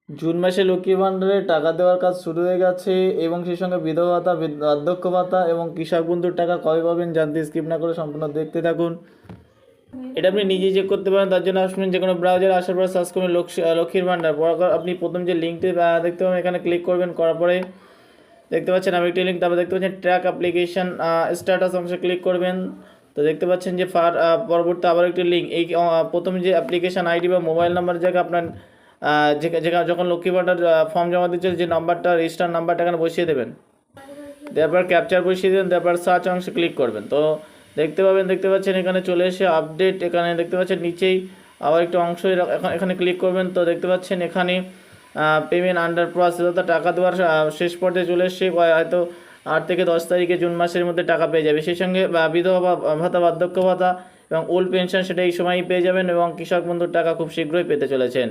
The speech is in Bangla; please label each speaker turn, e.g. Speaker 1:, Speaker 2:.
Speaker 1: জুন মাসে লক্ষ্মী ভাণ্ডারে টাকা দেওয়ার কাজ শুরু হয়ে গেছে এবং সেই সঙ্গে বিধবা ভাতা, বার্ধক্য ভাতা এবং কৃষক বন্ধুর টাকা কবে পাবেন জানতে স্কিপ না করে সম্পূর্ণ দেখতে থাকুন। এটা আপনি নিজেই চেক করতে পারেন, তার জন্য আসবেন যে কোনো ব্রাউজারে, আসার পর সার্চ করবেন লক্ষ্মীর ভাণ্ডার। পর আপনি প্রথম যে লিঙ্কটি দেখতে পাবেন এখানে ক্লিক করবেন, করার পরে দেখতে পাচ্ছেন আমি একটি লিঙ্ক, তারপর দেখতে পাচ্ছেন ট্র্যাক অ্যাপ্লিকেশন স্ট্যাটাস অংশে ক্লিক করবেন। তো দেখতে পাচ্ছেন যে পরবর্তী আবার একটি লিঙ্ক, এই প্রথম যে অ্যাপ্লিকেশন আইডি বা মোবাইল নাম্বার জায়গায় আপনার যেখানে যখন লক্ষ্মী ভাণ্ডার ফর্ম জমা দিচ্ছে যে নাম্বারটা, রেজিস্টার নাম্বারটা এখানে বসিয়ে দেবেন, তারপর ক্যাপচার বসিয়ে দেবেন, তারপর সার্চ অংশে ক্লিক করবেন। তো দেখতে পাচ্ছেন এখানে চলে এসে আপডেট, এখানে দেখতে পাচ্ছেন নিচেই আবার একটু অংশ এখানে ক্লিক করবেন। তো দেখতে পাচ্ছেন এখানে পেমেন্ট আন্ডার প্রসেস, অর্থাৎ টাকা দেওয়ার শেষ পর্যায়ে চলে এসে হয়তো 8 থেকে 10 তারিখে জুন মাসের মধ্যে টাকা পেয়ে যাবে। সেই সঙ্গে বিধবা ভাতা, বার্ধক্য ভাতা এবং ওল্ড পেনশন সেটা এই সময়ই পেয়ে যাবেন এবং কৃষক বন্ধুর টাকা খুব শীঘ্রই পেতে চলেছেন।